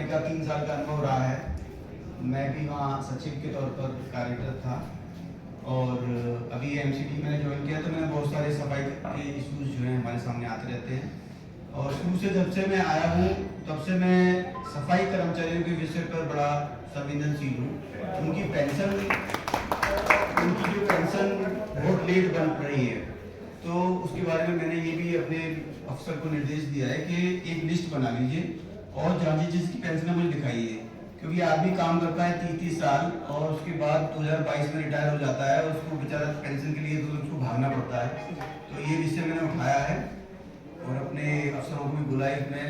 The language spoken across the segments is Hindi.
होने का 3 साल का अनुभव रहा है। मैं भी वहाँ सचिव के तौर पर कार्यरत था और अभी एमसीडी मैंने ज्वाइन किया तो मैंने बहुत सारे सफाई के इश्यूज जो हैं हमारे सामने आते रहते हैं और शुरू से जब से मैं आया हूँ तब से मैं सफाई कर्मचारियों के विषय पर बड़ा संवेदनशील हूँ। उनकी जो पेंशन बहुत लेट बन रही है तो उसके बारे में मैंने ये भी अपने अफसर को निर्देश दिया है कि एक लिस्ट बना लीजिए और जांचिए जिसकी पेंशन है मुझे दिखाइए, क्योंकि आदमी काम करता है 30-30 साल और उसके बाद 2022 में रिटायर हो जाता है, उसको बेचारा पेंशन के लिए तो उसको भागना पड़ता है। तो ये विषय मैंने उठाया है और अपने अफसरों को भी बुलाए इसमें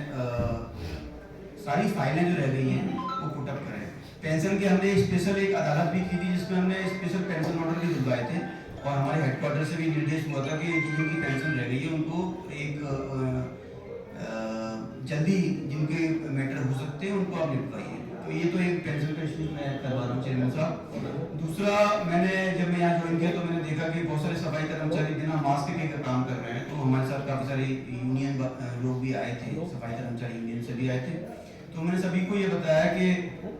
सारी फाइलें जो रह गई हैं वो पुटअप करें। पेंशन के हमने स्पेशल एक अदालत भी की थी जिसमें हमने स्पेशल पेंशन ऑर्डर भी दिलवाए थे और हमारे हेडक्वार्टर से भी निर्देश हुआ था कि जिनकी पेंशन रह गई है उनको एक जल्दी जिनके मैटर हो सकते हैं उनको आप निपटाइए। तो ये तो एक पेंशन का इश्यू मैं करवा रहा हूँ चेयरमैन साहब। दूसरा, मैंने जब मैं यहाँ ज्वाइन किया तो मैंने देखा कि बहुत सारे सफाई कर्मचारी बिना मास्क के काम कर रहे हैं, तो हमारे साथ काफ़ी सारे यूनियन लोग भी आए थे, सफाई कर्मचारी यूनियन से भी आए थे। तो मैंने सभी को ये बताया कि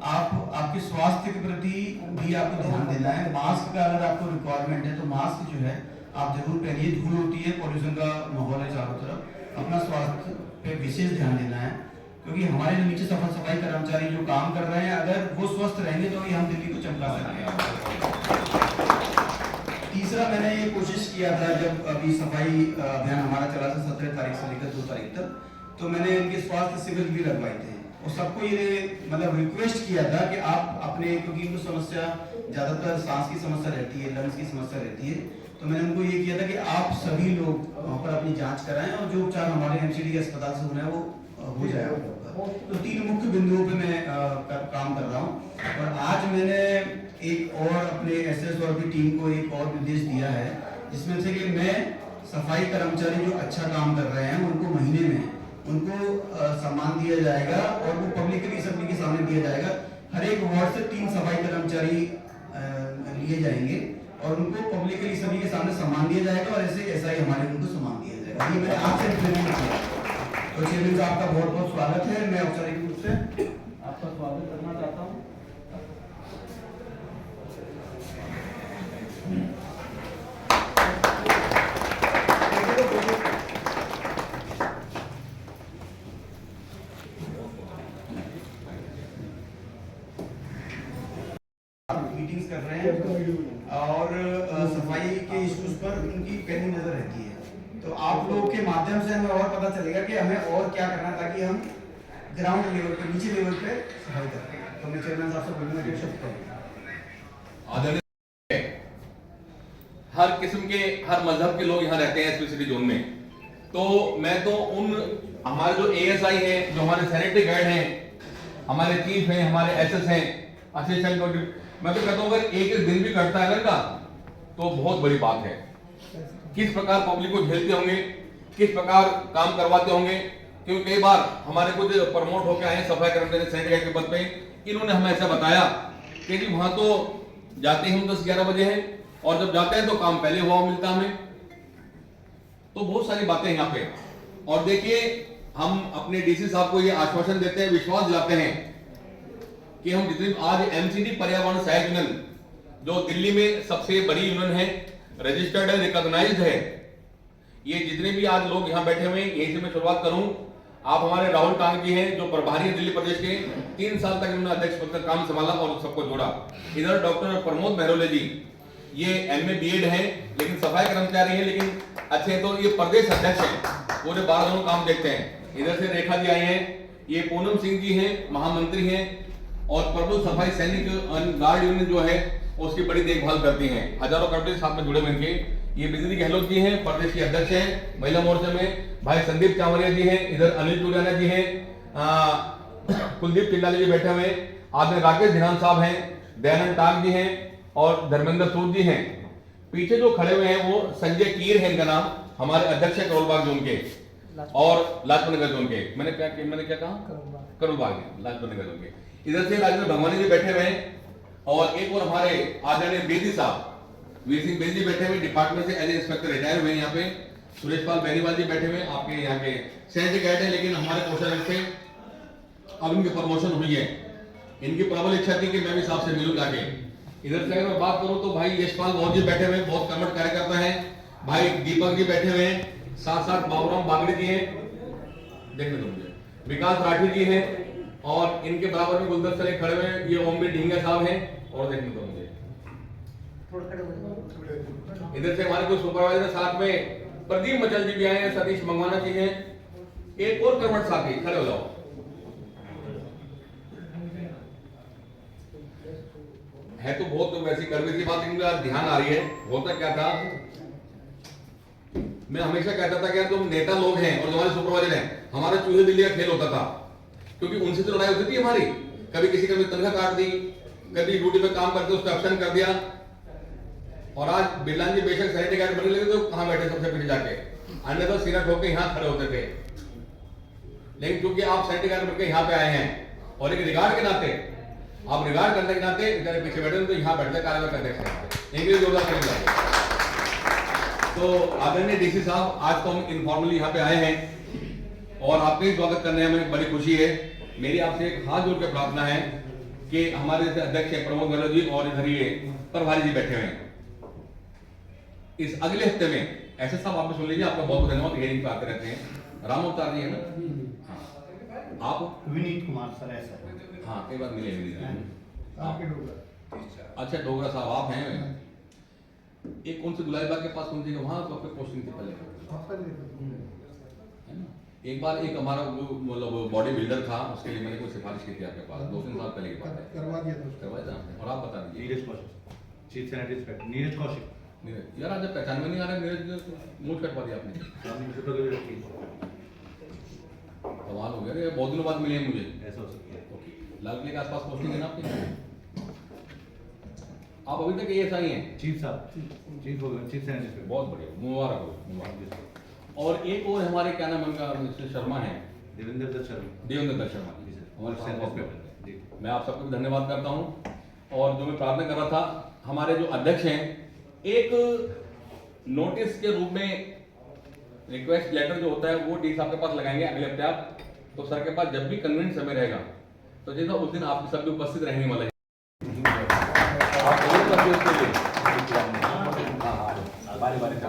आपके स्वास्थ्य के प्रति भी आपको ध्यान देना है। मास्क का अगर आपको रिक्वायरमेंट है तो मास्क जो है आप जरूर पहनिए। धूल होती है, पॉल्यूशन का माहौल है चारों तरफ, अपना स्वास्थ्य पे विशेष ध्यान देना है, क्योंकि हमारे जो नीचे सफाई कर्मचारी जो काम कर रहे हैं अगर वो स्वस्थ रहेंगे तो ही हम दिल्ली को चमका सकते हैं। तीसरा, मैंने ये कोशिश किया था जब अभी सफाई अभियान हमारा चला था 17 तारीख से लेकर 2 तारीख तक, तो मैंने इनके स्वास्थ्य शिविर भी लगवाए थे और सबको ये मतलब रिक्वेस्ट किया था कि आप अपने, क्योंकि इनको समस्या ज्यादातर सांस की समस्या रहती है, लंग्स की समस्या रहती है, तो मैंने उनको ये किया था कि आप सभी लोग वहाँ पर अपनी जांच कराएं और जो उपचार हमारे एमसीडी अस्पताल से हो रहा है वो हो जाए। तो 3 मुख्य बिंदुओं पे मैं काम कर रहा हूँ और आज मैंने एक और अपने एसएस और भी टीम को एक और निर्देश दिया है जिसमें से कि मैं सफाई कर्मचारी जो अच्छा काम कर रहे हैं उनको महीने में उनको सम्मान दिया जाएगा और वो पब्लिकली सभी के सामने दिया जाएगा। हर एक वार्ड से 3 सफाई कर्मचारी लिए जाएंगे और उनको पब्लिकली सभी के सामने सम्मान दिया जाएगा और ऐसा ही हमारे उनको सम्मान दिया जाएगा। ये मैंने आपसे इम्प्लीमेंट किया। तो चेयरमैन साहब का बहुत बहुत स्वागत है। मैं औपचारिक रूप से आपका स्वागत करना चाहता हूँ। मीटिंग्स कर रहे हैं और सफाई के इश्यूज पर उनकी पैनी नजर रहती है, तो आप लोगों के माध्यम से हमें और पता चलेगा कि हमें और क्या करना ताकि हम ग्राउंड लेवल पे, नीचे लेवल पे सफाई करें। तो मैं चेयरमैन साहब से बोलूंगा कि शब्द हर किस्म के, हर मजहब के लोग यहाँ रहते हैं स्पेशली जोन में, तो मैं तो उन हमारे जो एएसआई हैं, जो हमारे सैनिटरी गार्ड हैं, हमारे चीफ हैं, हमारे एसएस हैं, असिस्टेंट, मैं तो कहता हूँ अगर एक दिन भी कटता है का तो बहुत बड़ी बात है। किस प्रकार पब्लिक को झेलते होंगे, किस प्रकार काम करवाते होंगे, क्योंकि कई बार हमारे कुछ प्रमोट होकर आए सफाई कर्मचारी सैनिटरी के पद पे, इन्होंने हमें ऐसा बताया कि वहां तो जाते ही हम 10-11 बजे हैं और जब जाते हैं तो काम पहले हुआ मिलता हमें। तो बहुत सारी बातें यहाँ पे, और देखिए हम अपने डीसी साहब को ये आश्वासन देते हैं, विश्वास दिलाते हैं कि हम जितनी आज एमसीडी पर्यावरण सहायक यूनियन जो दिल्ली में सबसे बड़ी यूनियन है, रजिस्टर्ड है, रिकॉग्नाइज्ड है, ये जितने भी आज लोग यहाँ बैठे हुए हैं, यहीं से मैं शुरुआत करूं। आप हमारे राहुल टांग जी हैं जो प्रभारी है दिल्ली प्रदेश के, 3 साल तक इन्होंने अध्यक्ष पद का काम संभाला और सबको जोड़ा। इधर डॉक्टर प्रमोद मेहरोले जी, ये एमए बीएड हैं लेकिन सफाई कर्मचारी हैं लेकिन अच्छे, तो ये प्रदेश अध्यक्ष हैं, पूरे 12 जनों काम देखते हैं। इधर से रेखा जी आई हैं, ये पूनम सिंह जी हैं, महामंत्री हैं, और प्रभु सफाई सैनिक गार्ड यूनियन जो है उसकी बड़ी देखभाल करती हैं, हजारों कर्मचारी साथ में जुड़े हुए इनके। ये बिजली गहलोत जी हैं, प्रदेश के अध्यक्ष हैं महिला मोर्चे में, भाई संदीप चावरिया जी हैं, इधर अनिल चुड़ियाना जी हैं, कुलदीप चिल्लाले जी बैठे हुए, आदमी राकेश धिनान साहब हैं, दयानंद टाग जी हैं और धर्मेंद्र सूद जी हैं। पीछे जो खड़े हुए हैं वो संजय कीर है, इनका नाम, हमारे अध्यक्ष है करोलबाग जोन के और लाजपत नगर जोन के। मैंने क्या कहा? करोलबाग, लाजपत नगर जोन के। इधर से राजेंद्र भगवानी जी बैठे हुए हैं और एक और हमारे आदरणीय बेदी साहब, वीर सिंह बेदी जी बैठे हुए, डिपार्टमेंट से एज इंस्पेक्टर रिटायर हुए यहाँ पे। सुरेश पाल बेनीवाल जी बैठे हुए, आपके यहाँ के सैनिक गार्ड है लेकिन हमारे पोस्टर से अब इनकी प्रमोशन हुई है। इनकी प्रबल इच्छा थी कि मैं भी साहब से मिलूं जाके। इधर से अगर मैं बात करूं तो भाई यशपाल गौर जी बैठे हुए हैं, बहुत कर्मठ कार्यकर्ता हैं। भाई दीपक जी बैठे हुए हैं, साथ साथ बाबूराम बागड़े जी हैं, देखने दो मुझे, विकास राठी जी हैं, और इनके बराबर में गुलदस्ते लेके खड़े हुए हैं, ये ओमवीर ढींगा साहब हैं, और देखने दो मुझे इधर से हमारे कुछ सुपरवाइजर साथ में प्रदीप मचल जी भी आए हैं, सतीश मंगवाना जी हैं, एक और कर्मठ साथी खड़े हो जाओ। है तो बहुत वैसी गर्व की बात, इनका ध्यान आ रही है। होता क्या था, मैं हमेशा कहता था कि तुम नेता लोग हैं और तुम्हारे सुपरवाइजर हैं, हमारा चूहे बिल्ली का खेल होता था, क्योंकि उनसे तो लड़ाई होती थी हमारी। कभी किसी का तनख्वाह काट दी, कभी ड्यूटी पे काम करते उसका ऑप्शन कर दिया। और आज बिरलान जी बेशक सैनिटरी गार्ड बनने लगे तो कहां बैठे सबसे पीछे जाके, अन्य तो सिरा ठोक के यहां खड़े होते थे। लेकिन क्योंकि आप सैनिटरी गार्ड बनकर यहाँ पे आए हैं और एक रिगार्ड के नाते, आप रिगार्ड करने के नाते बेचारे पीछे बैठे तो यहाँ बैठते कार्रवाई अध्यक्ष इंग्लिश जोरदार करेंगे। तो आदरणीय डीसी साहब, आज तो हम इनफॉर्मली यहाँ पे आए हैं और आपके स्वागत करने में बड़ी खुशी है। मेरी आपसे एक हाथ जोड़ के प्रार्थना है कि हमारे जैसे अध्यक्ष है प्रमोद गहलोत जी और इधर ये प्रभारी जी बैठे हुए हैं, इस अगले हफ्ते में ऐसे साहब आप सुन लीजिए, आपका बहुत बहुत धन्यवाद, हियरिंग पे आते रहते हैं। राम अवतार जी है ना, आप विनीत कुमार सर ऐसा, हाँ कई बार मिले आपके डोगरा, अच्छा डोगरा साहब आप हैं, एक कौन से गुलाब बाग के पास कौन सी वहां तो आपके पोस्टिंग थी पहले, है ना। एक बार एक हमारा मतलब बॉडी बिल्डर था, उसके लिए मैंने कोई सिफारिश की थी आपके पास 2-3 साल पहले की बात है, करवाया था। और आप बता दीजिए। Neeraj Kaushik, chief sanitary inspector Neeraj Kaushik. यार आज पहचान में नहीं आ रहा है, नीरज मुझ कटवा दिया आपने, कमाल हो गया। ये बहुत दिनों बाद मिले हैं मुझे, ऐसा हो सकता है। ओके, लाल किले के आसपास पोस्टिंग है ना आपकी? आप अभी तक एएसआई हैं? चीफ साहब, चीफ सैनिटरी इंस्पेक्टर। बहुत बढ़िया, मुबारक हो, मुबारक। और एक और हमारे क्या नाम उनका, मिस्टर शर्मा है, देवेंद्र दत्त शर्मा, देवेंद्र दत्त शर्मा जी सर, हमारे सैनिटरी इंस्पेक्टर जी। मैं आप सबको भी धन्यवाद करता हूं। और जो मैं प्रार्थना कर रहा था, हमारे जो अध्यक्ष हैं, एक नोटिस के रूप में रिक्वेस्ट लेटर जो होता है वो डी साहब के पास लगाएंगे अगले हफ्ते आप, तो सर के पास जब भी कन्वीनियंट समय रहेगा तो जैसा उस दिन आप सब भी उपस्थित रहने वाले हैं। आप जरूर करते उसके लिए, बारी बारी से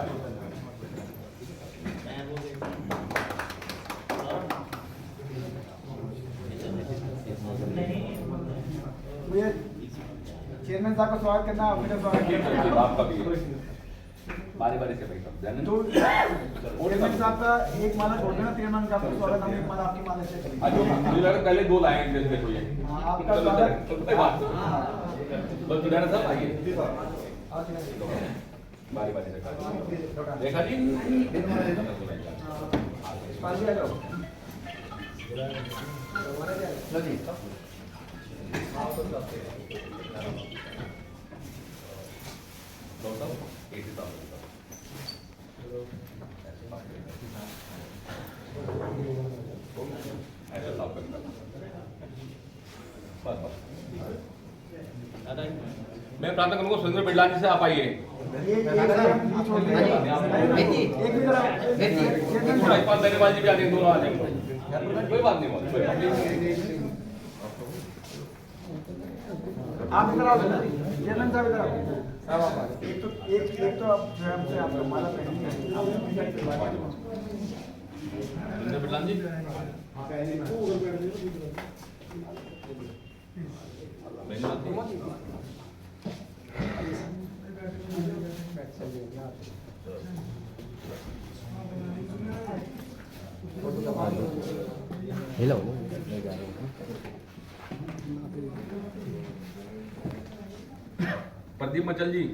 चेयरमैन साहब का स्वागत करना, मेरा स्वागत करना आपका भी बारी बारी से भाई तो चेयरमैन साहब का एक माला छोड़ देना, चेयरमैन साहब का स्वागत हम एक माला आपकी माला से करेंगे। मुझे लगा पहले 2 लाए हैं, देखो ये आपका स्वागत। बस सुधार साहब आइए, बारी बारी से देखा जी, मैं प्रार्थना करूंगा सुरेंद्र बिरलानी से आप आइए, थोड़ा इस पास धन्यवाद जी भी आ जाएंगे, दोनों आ जाएंगे, कोई बात नहीं। आप इधर आओ, चेयरमैन साहब इधर आओ। एक तो आप जो है हमसे आपका माला पहनेंगे, सुरेंद्र बिरलानी जी हेलो प्रदीप मचल जी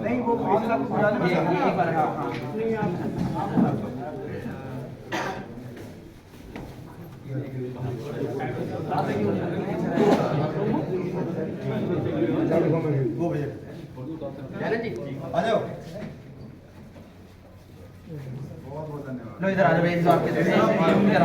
नहीं वो एक बार हाँ आ जाओ। बहुत बहुत धन्यवाद। लो इधर आ जाओ, एक दो आपके इधर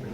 आ